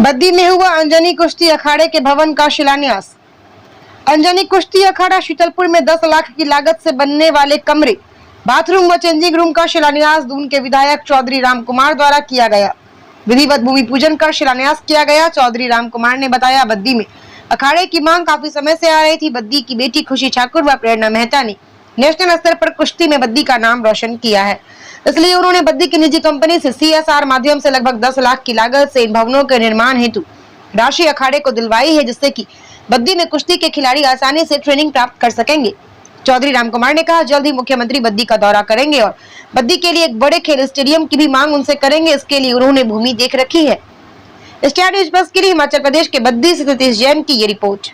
बद्दी में हुआ अंजनी कुश्ती अखाड़े के भवन का शिलान्यास। अंजनी कुश्ती अखाड़ा शीतलपुर में 10 लाख की लागत से बनने वाले कमरे, बाथरूम व चेंजिंग रूम का शिलान्यास दून के विधायक चौधरी राम कुमार द्वारा किया गया। विधिवत भूमि पूजन कर शिलान्यास किया गया। चौधरी राम कुमार ने बताया, बद्दी में अखाड़े की मांग काफी समय से आ रही थी। बद्दी की बेटी खुशी ठाकुर व प्रेरणा मेहता ने नेशनल स्तर पर कुश्ती में बद्दी का नाम रोशन किया है, इसलिए उन्होंने बद्दी की निजी कंपनी से CSR माध्यम से लगभग 10 लाख की लागत से इन भवनों के निर्माण हेतु राशि अखाड़े को दिलवाई है, जिससे कि बद्दी में कुश्ती के खिलाड़ी आसानी से ट्रेनिंग प्राप्त कर सकेंगे। चौधरी राम कुमार ने कहा, जल्द ही मुख्यमंत्री बद्दी का दौरा करेंगे और बद्दी के लिए एक बड़े खेल स्टेडियम की भी मांग उनसे करेंगे। इसके लिए उन्होंने भूमि देख रखी है। स्टार न्यूज़ प्लस के लिए हिमाचल प्रदेश के बद्दी से सतीश जैन की ये रिपोर्ट।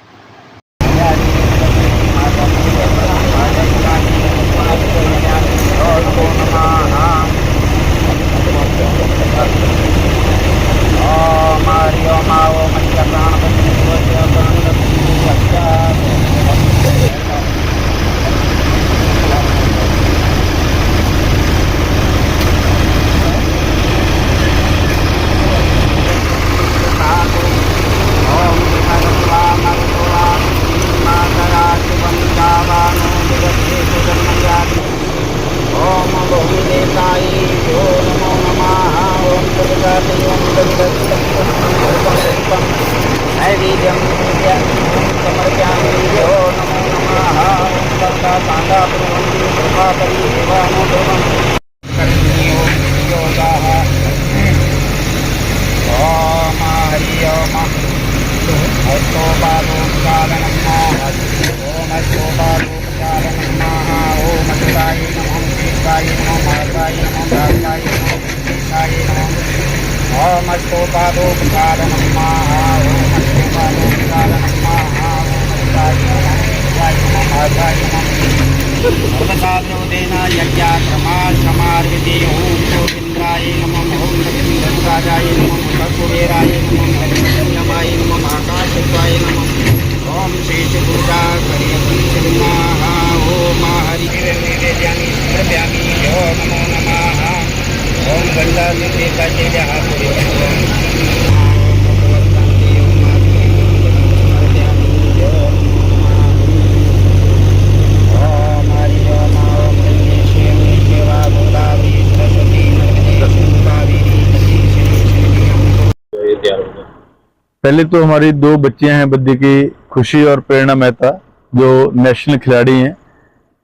पहले तो हमारी 2 बच्चियां हैं बद्दी की, खुशी और प्रेरणा मेहता, जो नेशनल खिलाड़ी हैं।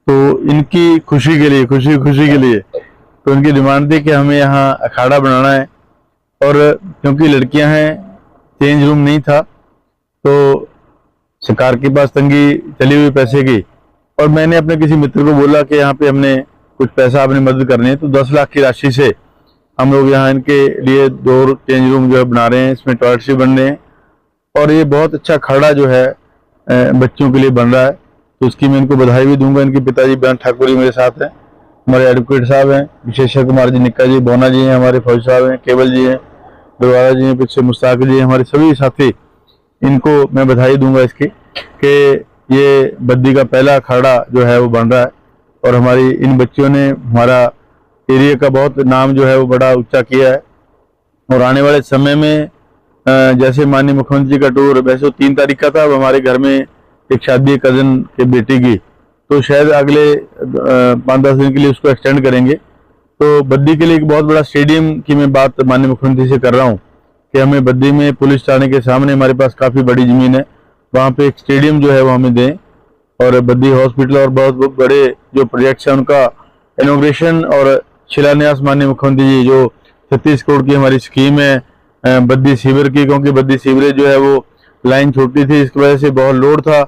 तो इनकी खुशी के लिए तो इनकी डिमांड थी कि हमें यहाँ अखाड़ा बनाना है, और क्योंकि लड़कियां हैं, चेंज रूम नहीं था, तो सरकार के पास तंगी चली हुई पैसे की, और मैंने अपने किसी मित्र को बोला कि यहाँ पे हमने कुछ पैसा अपनी मदद करनी है, तो 10 लाख की राशि से हम लोग यहाँ इनके लिए 2 चेंज रूम जो है बना रहे हैं। इसमें टॉयलेट्स भी बन रहे हैं, और ये बहुत अच्छा अखाड़ा जो है बच्चों के लिए बन रहा है। तो उसकी मैं इनको बधाई भी दूंगा। इनके पिताजी बयान ठाकुर जी मेरे साथ हैं, हमारे एडवोकेट साहब हैं, विशेषर कुमार जी, निक्का जी, बोना जी हैं, हमारे फौज साहब हैं, केवल जी हैं, दरवाजा जी हैं, पीछे मुश्ताक जी हैं, हमारे सभी साथी। इनको मैं बधाई दूंगा इसकी कि ये बद्दी का पहला अखाड़ा जो है वो बन रहा है, और हमारी इन बच्चियों ने हमारा एरिया का बहुत नाम जो है वो बड़ा ऊंचा किया है। और आने वाले समय में जैसे माननीय मुख्यमंत्री का टूर, वैसे 3 तारीख का था, अब हमारे घर में एक शादी है कजन के बेटी की, तो शायद अगले 5-10 दिन के लिए उसको एक्सटेंड करेंगे। तो बद्दी के लिए एक बहुत बड़ा स्टेडियम की मैं बात माननीय मुख्यमंत्री से कर रहा हूँ कि हमें बद्दी में पुलिस थाने के सामने हमारे पास काफ़ी बड़ी ज़मीन है, वहाँ पे एक स्टेडियम जो है वो हमें दें, और बद्दी हॉस्पिटल और बहुत बड़े जो प्रोजेक्ट्स हैं उनका इनॉग्रेशन और शिलान्यास माननीय मुख्यमंत्री जी, जो 36 करोड़ की हमारी स्कीम है बद्दी सीवर की, क्योंकि बद्दी सीवरेज जो है वो लाइन छोटी थी, इसकी वजह से बहुत लोड था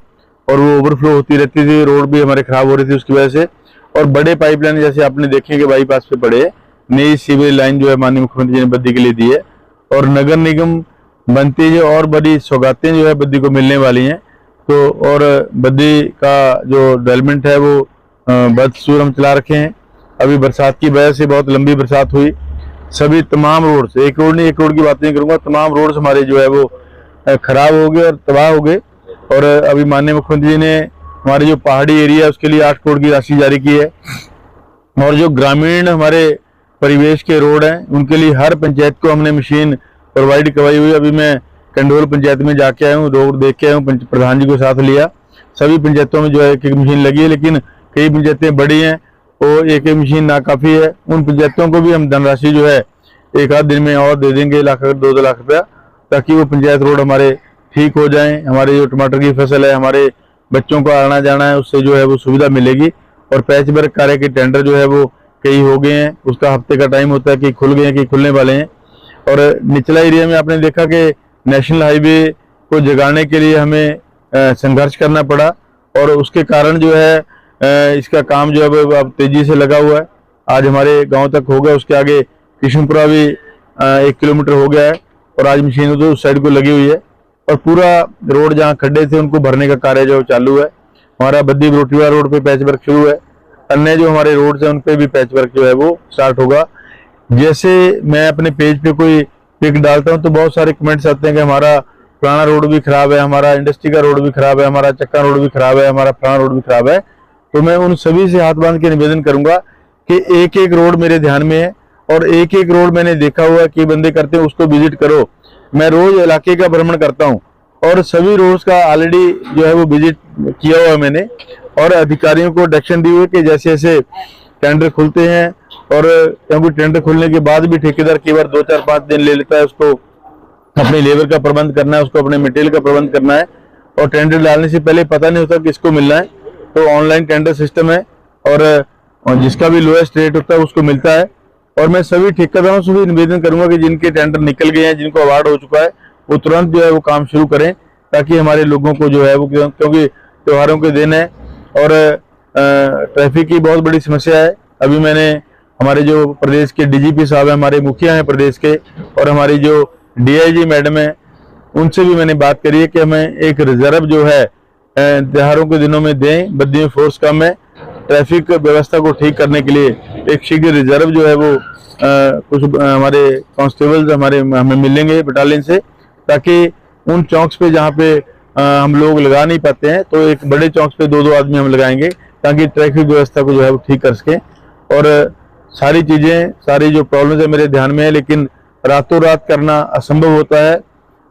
और वो ओवरफ्लो होती रहती थी, रोड भी हमारे खराब हो रही थी उसकी वजह से। और बड़े पाइपलाइन जैसे आपने देखे कि बाईपास पे पड़े, नई सीवरेज लाइन जो है माननीय मुख्यमंत्री जी ने बद्दी के लिए दी है, और नगर निगम बनती है और बड़ी सौगातें जो है बद्दी को मिलने वाली हैं। तो और बद्दी का जो डेवलपमेंट है वो बदसूर हम चला रखे हैं। अभी बरसात की वजह से बहुत लंबी बरसात हुई, सभी तमाम रोड्स, एक रोड नहीं, एक रोड की बात नहीं करूंगा, तमाम रोड्स हमारे जो है वो खराब हो गए और तबाह हो गए। और अभी माननीय मुख्यमंत्री जी ने हमारे जो पहाड़ी एरिया है उसके लिए 8 करोड़ की राशि जारी की है, और जो ग्रामीण हमारे परिवेश के रोड हैं उनके लिए हर पंचायत को हमने मशीन प्रोवाइड करवाई हुई है। अभी मैं कंडोल पंचायत में जाके आया हूँ, रोड देख के आया हूँ, प्रधान जी को साथ लिया। सभी पंचायतों में जो है एक एक मशीन लगी है, लेकिन कई पंचायतें बड़ी हैं, वो एक एक मशीन नाकाफी है। उन पंचायतों को भी हम धनराशि जो है एक आध दिन में और दे देंगे, 1-2 लाख रुपया, ताकि वो पंचायत रोड हमारे ठीक हो जाएं। हमारे जो टमाटर की फसल है, हमारे बच्चों को आना जाना है, उससे जो है वो सुविधा मिलेगी। और पैच वर्क कार्य के टेंडर जो है वो कई हो गए हैं, उसका हफ्ते का टाइम होता है कि खुल गए हैं कि खुलने वाले हैं। और निचला एरिया में आपने देखा कि नेशनल हाईवे को जगाने के लिए हमें संघर्ष करना पड़ा, और उसके कारण जो है इसका काम जो है अब तेजी से लगा हुआ है। आज हमारे गांव तक हो गया, उसके आगे किशनपुरा भी 1 किलोमीटर हो गया है, और आज मशीन तो उस साइड को लगी हुई है। और पूरा रोड जहाँ खड्डे थे उनको भरने का कार्य जो चालू है। हमारा बद्दी बरोटीवाला रोड पे पैच वर्क शुरू है, अन्य जो हमारे रोड्स हैं उन पे भी पैच वर्क जो है वो स्टार्ट होगा। जैसे मैं अपने पेज पे कोई पिक डालता हूं तो बहुत सारे कमेंट्स आते हैं कि हमारा फलाना रोड भी खराब है, हमारा इंडस्ट्री का रोड भी खराब है, हमारा चक्का रोड भी खराब है, हमारा फलाना रोड भी खराब है। तो मैं उन सभी से हाथ बांध के निवेदन करूंगा कि एक एक रोड मेरे ध्यान में है, और एक एक रोड मैंने देखा हुआ कि बंदे करते हैं, उसको विजिट करो। मैं रोज इलाके का भ्रमण करता हूँ, और सभी रोड्स का ऑलरेडी जो है वो विजिट किया हुआ है मैंने, और अधिकारियों को डायरेक्शन दी हुई कि जैसे जैसे टेंडर खुलते हैं, और क्योंकि टेंडर खुलने के बाद भी ठेकेदार कई बार 2-4-5 दिन ले लेता है, उसको अपने लेबर का प्रबंध करना है, उसको अपने मटेरियल का प्रबंध करना है, और टेंडर डालने से पहले पता नहीं होता किसको मिलना है। तो ऑनलाइन टेंडर सिस्टम है, और जिसका भी लोएस्ट रेट होता है उसको मिलता है। और मैं सभी ठेकेदारों से भी निवेदन करूंगा कि जिनके टेंडर निकल गए हैं, जिनको अवार्ड हो चुका है, वो तुरंत जो है वो काम शुरू करें, ताकि हमारे लोगों को जो है वो, क्योंकि त्योहारों के दिन है और ट्रैफिक की बहुत बड़ी समस्या है। अभी मैंने हमारे जो प्रदेश के डीजीपी साहब हैं, हमारे मुखिया हैं प्रदेश के, और हमारी जो डीआईजी मैडम है, उनसे भी मैंने बात करी है कि हमें एक रिजर्व जो है त्योहारों के दिनों में दें। बद्दी में फोर्स कम है, ट्रैफिक व्यवस्था को ठीक करने के लिए एक शीघ्र रिजर्व जो है वो कुछ हमारे कांस्टेबल हमें मिलेंगे बटालियन से, ताकि उन चौक्स पे जहाँ पे हम लोग लगा नहीं पाते हैं, तो एक बड़े चौक्स पे 2-2 आदमी हम लगाएंगे, ताकि ट्रैफिक व्यवस्था को जो है वो ठीक कर सकें। और सारी चीजें, सारी जो प्रॉब्लम्स है मेरे ध्यान में है, लेकिन रातों रात करना असंभव होता है।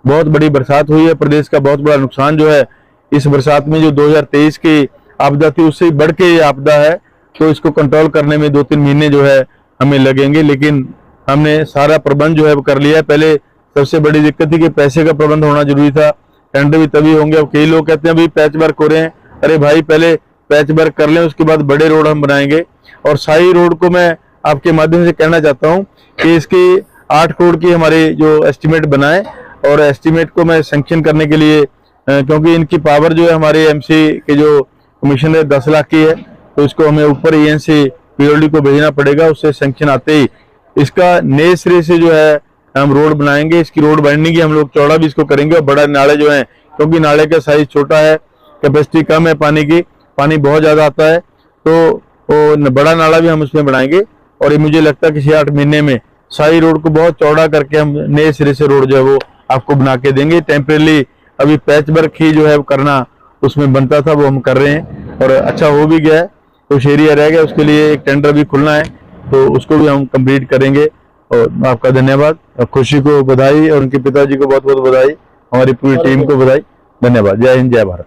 बहुत बड़ी बरसात हुई है, प्रदेश का बहुत बड़ा नुकसान जो है इस बरसात में, जो 2023 की आपदा थी उससे बढ़ के ये आपदा है, तो इसको कंट्रोल करने में 2-3 महीने जो है हमें लगेंगे। लेकिन हमने सारा प्रबंध जो है वो कर लिया है। पहले सबसे बड़ी दिक्कत थी कि पैसे का प्रबंध होना जरूरी था, टेंडर भी तभी होंगे। अब कई लोग कहते हैं अभी पैच वर्क हो रहे हैं, अरे भाई पहले पैच वर्क कर लें, उसके बाद बड़े रोड हम बनाएंगे। और साई रोड को मैं आपके माध्यम से कहना चाहता हूँ कि इसकी 8 करोड़ की हमारी जो एस्टिमेट बनाए, और एस्टिमेट को मैं सैंक्शन करने के लिए, क्योंकि इनकी पावर जो है हमारे एमसी के जो कमीशन है 10 लाख की है, तो इसको हमें ऊपर ईएनसी पीओडी को भेजना पड़ेगा। उससे सैंक्शन आते ही इसका नए सिरे से जो है हम रोड बनाएंगे। इसकी रोड बनने की हम लोग चौड़ा भी इसको करेंगे, और बड़ा नाले जो है, क्योंकि नाले का साइज छोटा है, कैपेसिटी कम है पानी की, पानी बहुत ज्यादा आता है, तो वो बड़ा नाला भी हम उसमें बनाएंगे। और ये मुझे लगता है कि 6-8 महीने में सारी रोड को बहुत चौड़ा करके हम नए सिरे से रोड जो है वो आपको बना के देंगे। टेम्परेली अभी पैच वर्क ही जो है करना उसमें बनता था, वो हम कर रहे हैं, और अच्छा हो भी गया है। कुछ एरिया रह गया, उसके लिए एक टेंडर भी खुलना है, तो उसको भी हम कंप्लीट करेंगे। और आपका धन्यवाद, खुशी को बधाई, और उनके पिताजी को बहुत बहुत बधाई, हमारी पूरी टीम को बधाई। धन्यवाद। जय हिंद, जय भारत।